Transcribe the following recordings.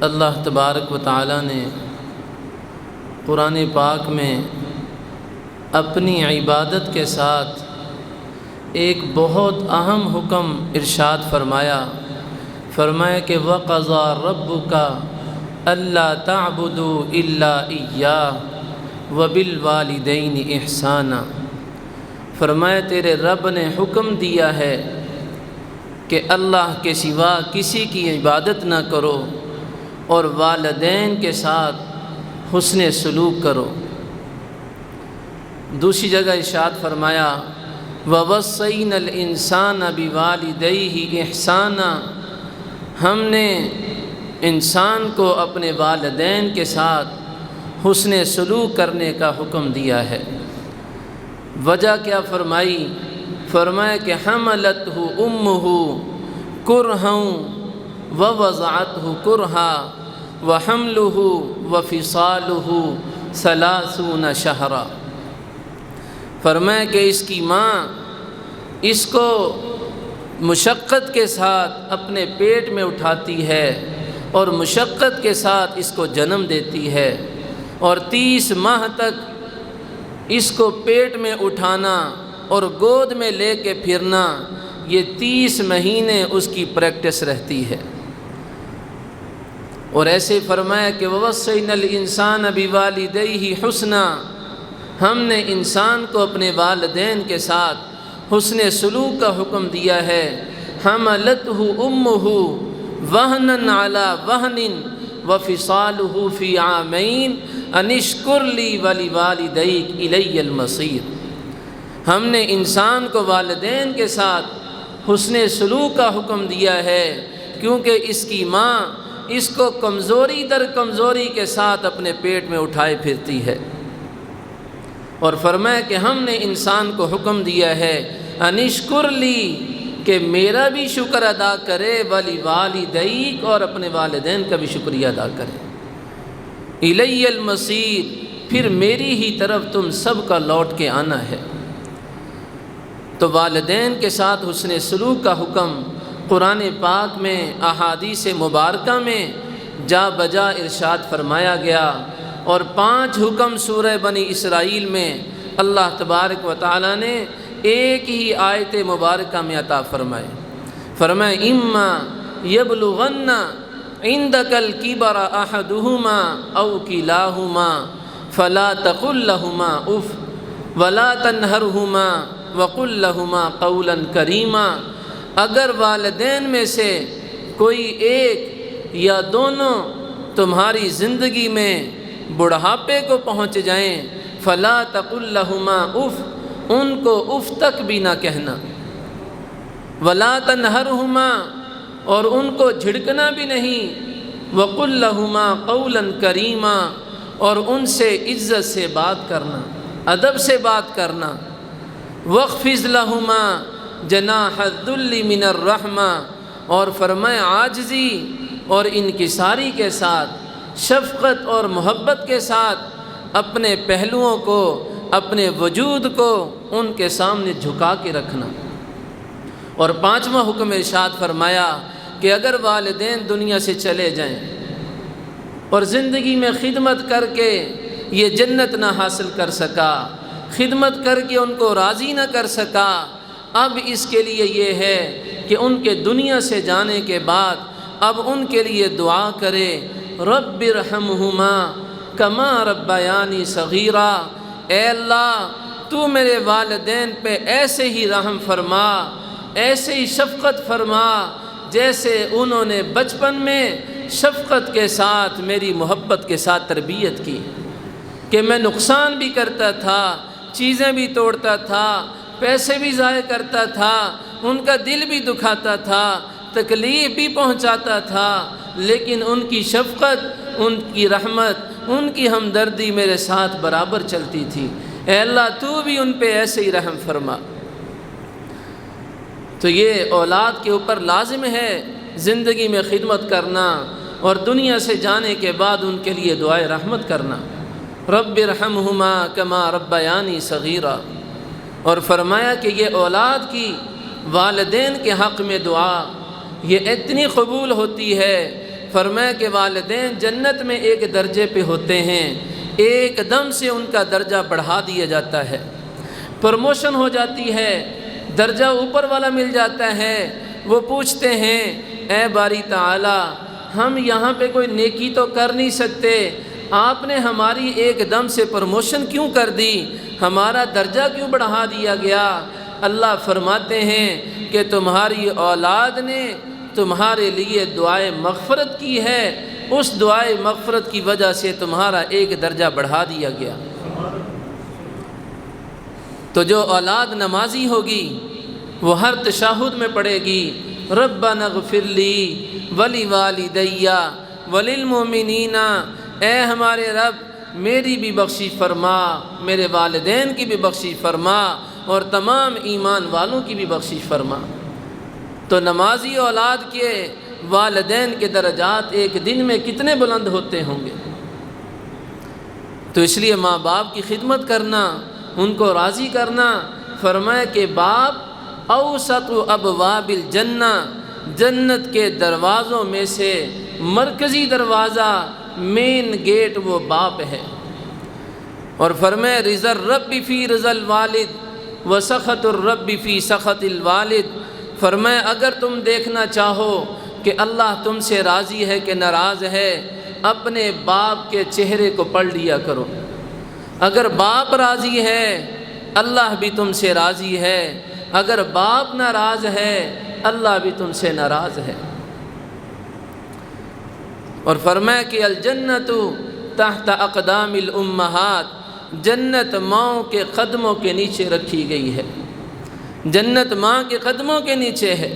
اللہ تبارک و تعالی نے قرآن پاک میں اپنی عبادت کے ساتھ ایک بہت اہم حکم ارشاد فرمایا کہ وَقَضَىٰ رَبُّكَ أَلَّا تَعْبُدُوا إِلَّا إِيَّاهُ وَبِالْوَالِدَيْنِ إِحْسَانًا۔ فرمایا تیرے رب نے حکم دیا ہے کہ اللہ کے سوا کسی کی عبادت نہ کرو اور والدین کے ساتھ حسن سلوک کرو۔ دوسری جگہ ارشاد فرمایا وَوَصَّيْنَا الْإِنسَانَ بِوَالِدَيْهِ إِحْسَانًا، ہم نے انسان کو اپنے والدین کے ساتھ حسن سلوک کرنے کا حکم دیا ہے۔ وجہ کیا فرمایا کہ حملتہ امہ کرہا ووضعتہ کرہا وحملہ وفصالہ 30 شہرا۔ فرمایا کہ اس کی ماں اس کو مشقت کے ساتھ اپنے پیٹ میں اٹھاتی ہے اور مشقت کے ساتھ اس کو جنم دیتی ہے، اور 30 ماہ تک اس کو پیٹ میں اٹھانا اور گود میں لے کے پھرنا، یہ 30 مہینے اس کی پریکٹس رہتی ہے۔ اور ایسے فرمایا کہ وَوَصَّيْنَا الْإِنسَانَ بِوَالِدَيْهِ حُسْنًا، ہم نے انسان کو اپنے والدین کے ساتھ حسن سلوک کا حکم دیا ہے۔ حملتہ امہ وہنا علی وہن وفصالہ فی عامین ان اشکر لی ولوالدیک الی المصیر۔ ہم نے انسان کو والدین کے ساتھ حسن سلوک کا حکم دیا ہے کیونکہ اس کی ماں اس کو کمزوری در کمزوری کے ساتھ اپنے پیٹ میں اٹھائے پھرتی ہے۔ اور فرمایا کہ ہم نے انسان کو حکم دیا ہے انشکر لی، کہ میرا بھی شکر ادا کرے، ولی والدیک، اور اپنے والدین کا بھی شکریہ ادا کرے۔ الی المصیر، پھر میری ہی طرف تم سب کا لوٹ کے آنا ہے۔ تو والدین کے ساتھ حسن سلوک کا حکم قرآن پاک میں احادیث مبارکہ میں جا بجا ارشاد فرمایا گیا، اور 5 حکم سورہ بنی اسرائیل میں اللہ تبارک و تعالی نے ایک ہی آیت مبارکہ میں عطا فرمائے اما یبلغن عندک الکبر احدہما او کلاہما فلا تقل لہما اف ولا تنہرہما وقل لہما قولا کریما۔ اگر والدین میں سے کوئی ایک یا دونوں تمہاری زندگی میں بڑھاپے کو پہنچ جائیں، فلا تقل لہما اف، ان کو اف تک بھی نہ کہنا، ولا تنہرہما، اور ان کو جھڑکنا بھی نہیں، وقل لہما قولا کریما، اور ان سے عزت سے بات کرنا، ادب سے بات کرنا، واخفض لہما جناح الذل من الرحمہ، اور فرمائے عاجزی اور انکساری کے ساتھ، شفقت اور محبت کے ساتھ اپنے پہلوؤں کو، اپنے وجود کو ان کے سامنے جھکا کے رکھنا۔ اور 5واں حکم ارشاد فرمایا کہ اگر والدین دنیا سے چلے جائیں اور زندگی میں خدمت کر کے یہ جنت نہ حاصل کر سکا، خدمت کر کے ان کو راضی نہ کر سکا، اب اس کے لیے یہ ہے کہ ان کے دنیا سے جانے کے بعد اب ان کے لیے دعا کرے رب ارحمہما کما ربیانی صغیرا، اے اللہ تو میرے والدین پہ ایسے ہی رحم فرما، ایسے ہی شفقت فرما جیسے انہوں نے بچپن میں شفقت کے ساتھ میری محبت کے ساتھ تربیت کی، کہ میں نقصان بھی کرتا تھا، چیزیں بھی توڑتا تھا، پیسے بھی ضائع کرتا تھا، ان کا دل بھی دکھاتا تھا، تکلیف بھی پہنچاتا تھا، لیکن ان کی شفقت، ان کی رحمت، ان کی ہمدردی میرے ساتھ برابر چلتی تھی۔ اے اللہ تو بھی ان پہ ایسے ہی رحم فرما۔ تو یہ اولاد کے اوپر لازم ہے زندگی میں خدمت کرنا اور دنیا سے جانے کے بعد ان کے لیے دعائے رحمت کرنا۔ رب ارحمہما کما ربیانی صغیرا، اور فرمایا کہ یہ اولاد کی والدین کے حق میں دعا یہ اتنی قبول ہوتی ہے فرمایا کہ والدین جنت میں ایک درجے پہ ہوتے ہیں، ایک دم سے ان کا درجہ بڑھا دیا جاتا ہے، پروموشن ہو جاتی ہے، درجہ اوپر والا مل جاتا ہے۔ وہ پوچھتے ہیں اے باری تعالی، ہم یہاں پہ کوئی نیکی تو کر نہیں سکتے، آپ نے ہماری ایک دم سے پروموشن کیوں کر دی، ہمارا درجہ کیوں بڑھا دیا گیا؟ اللہ فرماتے ہیں کہ تمہاری اولاد نے تمہارے لیے دعائے مغفرت کی ہے، اس دعائے مغفرت کی وجہ سے تمہارا ایک درجہ بڑھا دیا گیا۔ تو جو اولاد نمازی ہوگی وہ ہر تشہد میں پڑھے گی ربنا اغفر لی ولی والدی وللمؤمنین، اے ہمارے رب میری بھی بخشش فرما، میرے والدین کی بھی بخشش فرما، اور تمام ایمان والوں کی بھی بخشش فرما۔ تو نمازی اولاد کے والدین کے درجات ایک دن میں کتنے بلند ہوتے ہوں گے۔ تو اس لیے ماں باپ کی خدمت کرنا، ان کو راضی کرنا، فرمایا کہ باپ اوسط ابواب الجنہ، جنت کے دروازوں میں سے مرکزی دروازہ، مین گیٹ وہ باپ ہے۔ اور فرمایا رضا الرب فی رضا الوالد وسخط الرب فی سخط الوالد، فرمایا اگر تم دیکھنا چاہو کہ اللہ تم سے راضی ہے کہ ناراض ہے، اپنے باپ کے چہرے کو پڑھ لیا کرو۔ اگر باپ راضی ہے اللہ بھی تم سے راضی ہے، اگر باپ ناراض ہے اللہ بھی تم سے ناراض ہے۔ اور فرمایا کہ الجنت تحت اقدام الامہات، جنت ماؤں کے قدموں کے نیچے رکھی گئی ہے، جنت ماں کے قدموں کے نیچے ہے۔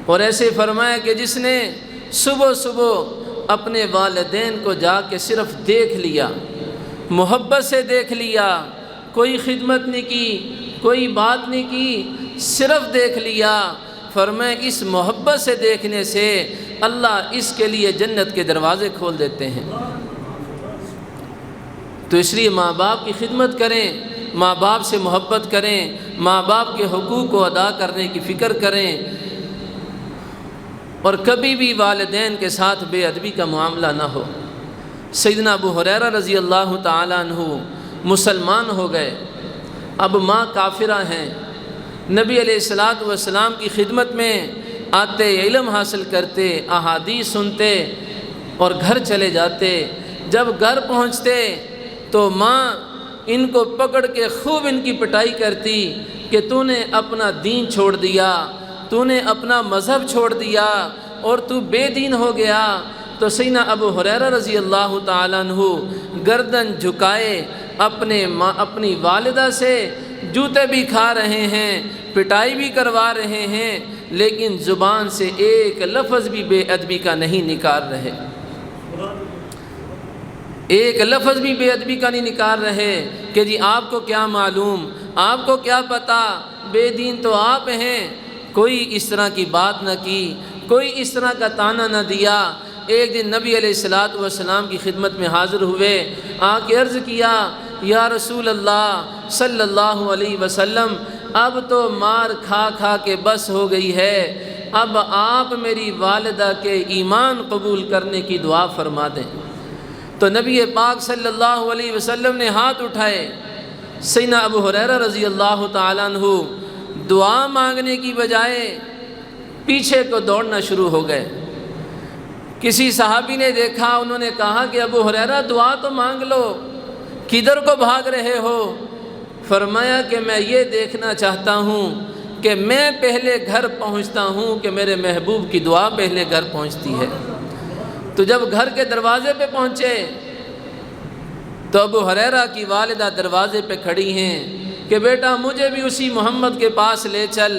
اور ایسے فرمایا کہ جس نے صبح صبح اپنے والدین کو جا کے صرف دیکھ لیا، محبت سے دیکھ لیا، کوئی خدمت نہیں کی، کوئی بات نہیں کی، صرف دیکھ لیا، فرمایا اس محبت سے دیکھنے سے اللہ اس کے لیے جنت کے دروازے کھول دیتے ہیں۔ تو اس لیے ماں باپ کی خدمت کریں، ماں باپ سے محبت کریں، ماں باپ کے حقوق کو ادا کرنے کی فکر کریں، اور کبھی بھی والدین کے ساتھ بے ادبی کا معاملہ نہ ہو۔ سیدنا ابو ہریرہ رضی اللہ تعالیٰ عنہ مسلمان ہو گئے، اب ماں کافرہ ہیں، نبی علیہ الصلاۃ والسلام کی خدمت میں آتے، علم حاصل کرتے، احادیث سنتے اور گھر چلے جاتے۔ جب گھر پہنچتے تو ماں ان کو پکڑ کے خوب ان کی پٹائی کرتی کہ تو نے اپنا دین چھوڑ دیا، تو نے اپنا مذہب چھوڑ دیا اور تو بے دین ہو گیا۔ تو سیدنا ابو ہریرہ رضی اللہ تعالیٰ عنہ گردن جھکائے اپنی والدہ سے جوتے بھی کھا رہے ہیں، پٹائی بھی کروا رہے ہیں، لیکن زبان سے ایک لفظ بھی بے ادبی کا نہیں نکال رہے، ایک لفظ بھی بے ادبی کا نہیں نکال رہے کہ جی آپ کو کیا معلوم، آپ کو کیا پتہ، بے دین تو آپ ہیں۔ کوئی اس طرح کی بات نہ کی، کوئی اس طرح کا طعنہ نہ دیا۔ ایک دن نبی علیہ الصلاۃ والسلام کی خدمت میں حاضر ہوئے، آ کے عرض کیا یا رسول اللہ صلی اللہ علیہ وسلم، اب تو مار کھا کھا کے بس ہو گئی ہے، اب آپ میری والدہ کے ایمان قبول کرنے کی دعا فرما دیں۔ تو نبی پاک صلی اللہ علیہ وسلم نے ہاتھ اٹھائے، سیدنا ابو ہریرہ رضی اللہ تعالیٰ عنہ دعا مانگنے کی بجائے پیچھے کو دوڑنا شروع ہو گئے۔ کسی صحابی نے دیکھا، انہوں نے کہا کہ ابو ہریرہ دعا تو مانگ لو، کدھر کو بھاگ رہے ہو؟ فرمایا کہ میں یہ دیکھنا چاہتا ہوں کہ میں پہلے گھر پہنچتا ہوں کہ میرے محبوب کی دعا پہلے گھر پہنچتی ہے۔ تو جب گھر کے دروازے پہ پہنچے تو ابو ہریرہ کی والدہ دروازے پہ کھڑی ہیں کہ بیٹا مجھے بھی اسی محمد کے پاس لے چل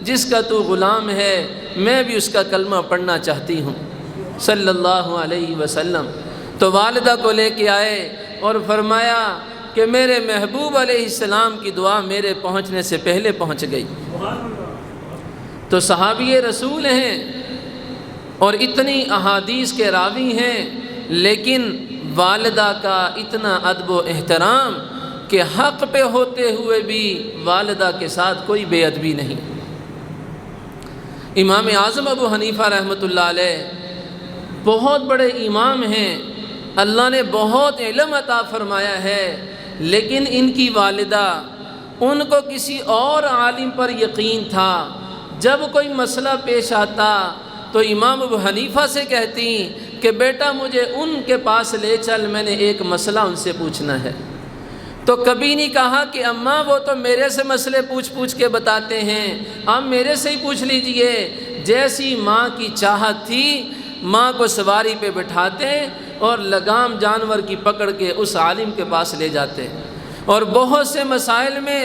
جس کا تو غلام ہے، میں بھی اس کا کلمہ پڑھنا چاہتی ہوں صلی اللہ علیہ وسلم۔ تو والدہ کو لے کے آئے اور فرمایا کہ میرے محبوب علیہ السلام کی دعا میرے پہنچنے سے پہلے پہنچ گئی۔ تو صحابی رسول ہیں اور اتنی احادیث کے راوی ہیں، لیکن والدہ کا اتنا ادب و احترام کہ حق پہ ہوتے ہوئے بھی والدہ کے ساتھ کوئی بے ادبی نہیں۔ امام اعظم ابو حنیفہ رحمۃ اللہ علیہ بہت بڑے امام ہیں، اللہ نے بہت علم عطا فرمایا ہے، لیکن ان کی والدہ، ان کو کسی اور عالم پر یقین تھا۔ جب کوئی مسئلہ پیش آتا تو امام ابو حنیفہ سے کہتی کہ بیٹا مجھے ان کے پاس لے چل، میں نے ایک مسئلہ ان سے پوچھنا ہے۔ تو کبھی نہیں کہا کہ اماں وہ تو میرے سے مسئلے پوچھ کے بتاتے ہیں، آپ میرے سے ہی پوچھ لیجئے۔ جیسی ماں کی چاہت تھی، ماں کو سواری پہ بٹھاتے اور لگام جانور کی پکڑ کے اس عالم کے پاس لے جاتے، اور بہت سے مسائل میں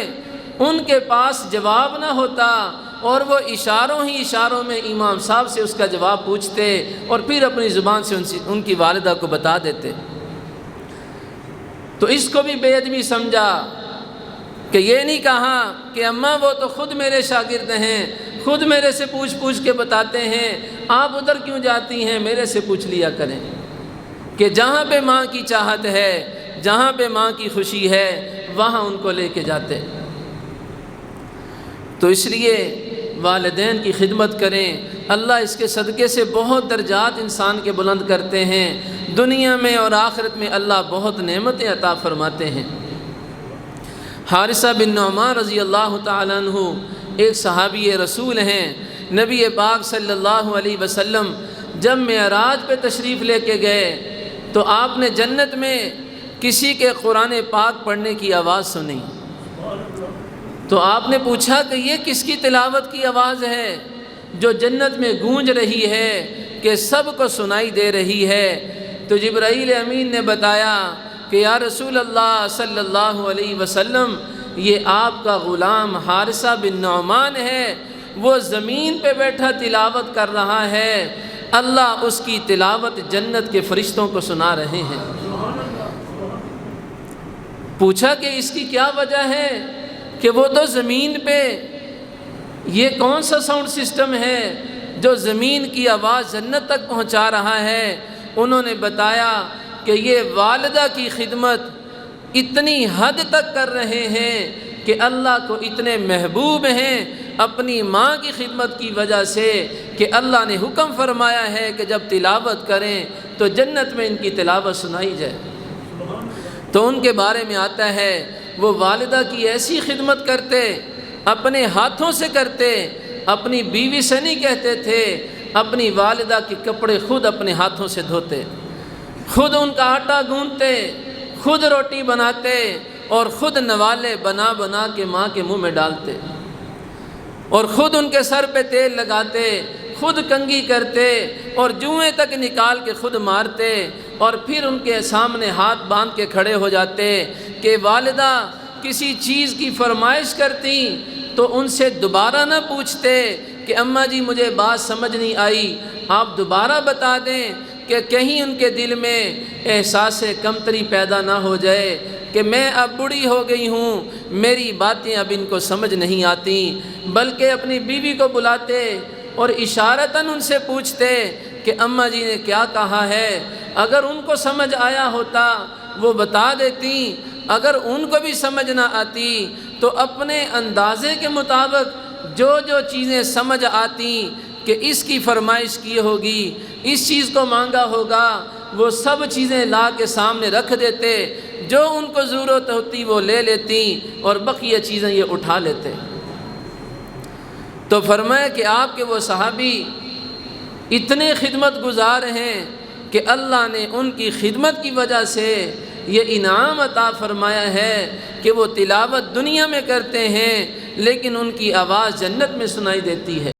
ان کے پاس جواب نہ ہوتا اور وہ اشاروں میں امام صاحب سے اس کا جواب پوچھتے اور پھر اپنی زبان سے ان کی والدہ کو بتا دیتے۔ تو اس کو بھی بے ادبی سمجھا کہ یہ نہیں کہا کہ اماں وہ تو خود میرے شاگرد ہیں، خود میرے سے پوچھ کے بتاتے ہیں، آپ ادھر کیوں جاتی ہیں، میرے سے پوچھ لیا کریں۔ کہ جہاں پہ ماں کی چاہت ہے، جہاں پہ ماں کی خوشی ہے، وہاں ان کو لے کے جاتے۔ تو اس لیے والدین کی خدمت کریں، اللہ اس کے صدقے سے بہت درجات انسان کے بلند کرتے ہیں، دنیا میں اور آخرت میں اللہ بہت نعمتیں عطا فرماتے ہیں۔ حارثہ بن نعمان رضی اللہ تعالیٰ عنہ ایک صحابی رسول ہیں۔ نبی پاک صلی اللہ علیہ وسلم جب معراج پہ تشریف لے کے گئے تو آپ نے جنت میں کسی کے قرآن پاک پڑھنے کی آواز سنی، تو آپ نے پوچھا کہ یہ کس کی تلاوت کی آواز ہے جو جنت میں گونج رہی ہے کہ سب کو سنائی دے رہی ہے؟ تو جبرائیل امین نے بتایا کہ یا رسول اللہ صلی اللہ علیہ وسلم، یہ آپ کا غلام حارثہ بن نعمان ہے، وہ زمین پہ بیٹھا تلاوت کر رہا ہے، اللہ اس کی تلاوت جنت کے فرشتوں کو سنا رہے ہیں۔ پوچھا کہ اس کی کیا وجہ ہے کہ وہ تو زمین پہ، یہ کون سا ساؤنڈ سسٹم ہے جو زمین کی آواز جنت تک پہنچا رہا ہے؟ انہوں نے بتایا کہ یہ والدہ کی خدمت اتنی حد تک کر رہے ہیں کہ اللہ کو اتنے محبوب ہیں اپنی ماں کی خدمت کی وجہ سے کہ اللہ نے حکم فرمایا ہے کہ جب تلاوت کریں تو جنت میں ان کی تلاوت سنائی جائے۔ تو ان کے بارے میں آتا ہے وہ والدہ کی ایسی خدمت کرتے، اپنے ہاتھوں سے کرتے، اپنی بیوی سے نہیں کہتے تھے، اپنی والدہ کے کپڑے خود اپنے ہاتھوں سے دھوتے، خود ان کا آٹا گوندتے، خود روٹی بناتے اور خود نوالے بنا کے ماں کے منہ میں ڈالتے، اور خود ان کے سر پہ تیل لگاتے، خود کنگھی کرتے اور جوئیں تک نکال کے خود مارتے، اور پھر ان کے سامنے ہاتھ باندھ کے کھڑے ہو جاتے کہ والدہ کسی چیز کی فرمائش کرتی تو ان سے دوبارہ نہ پوچھتے کہ اماں جی مجھے بات سمجھ نہیں آئی، آپ دوبارہ بتا دیں کہ کہیں ان کے دل میں احساس کمتری پیدا نہ ہو جائے کہ میں اب بوڑھی ہو گئی ہوں، میری باتیں اب ان کو سمجھ نہیں آتی، بلکہ اپنی بیوی کو بلاتے اور اشارتاً ان سے پوچھتے کہ اماں جی نے کیا کہا ہے۔ اگر ان کو سمجھ آیا ہوتا وہ بتا دیتی، اگر ان کو بھی سمجھ نہ آتی تو اپنے اندازے کے مطابق جو چیزیں سمجھ آتی کہ اس کی فرمائش کی ہوگی، اس چیز کو مانگا ہوگا، وہ سب چیزیں لا کے سامنے رکھ دیتے، جو ان کو ضرورت ہوتی وہ لے لیتی اور بقیہ چیزیں یہ اٹھا لیتے۔ تو فرمایا کہ آپ کے وہ صحابی اتنے خدمت گزار ہیں کہ اللہ نے ان کی خدمت کی وجہ سے یہ انعام عطا فرمایا ہے کہ وہ تلاوت دنیا میں کرتے ہیں لیکن ان کی آواز جنت میں سنائی دیتی ہے۔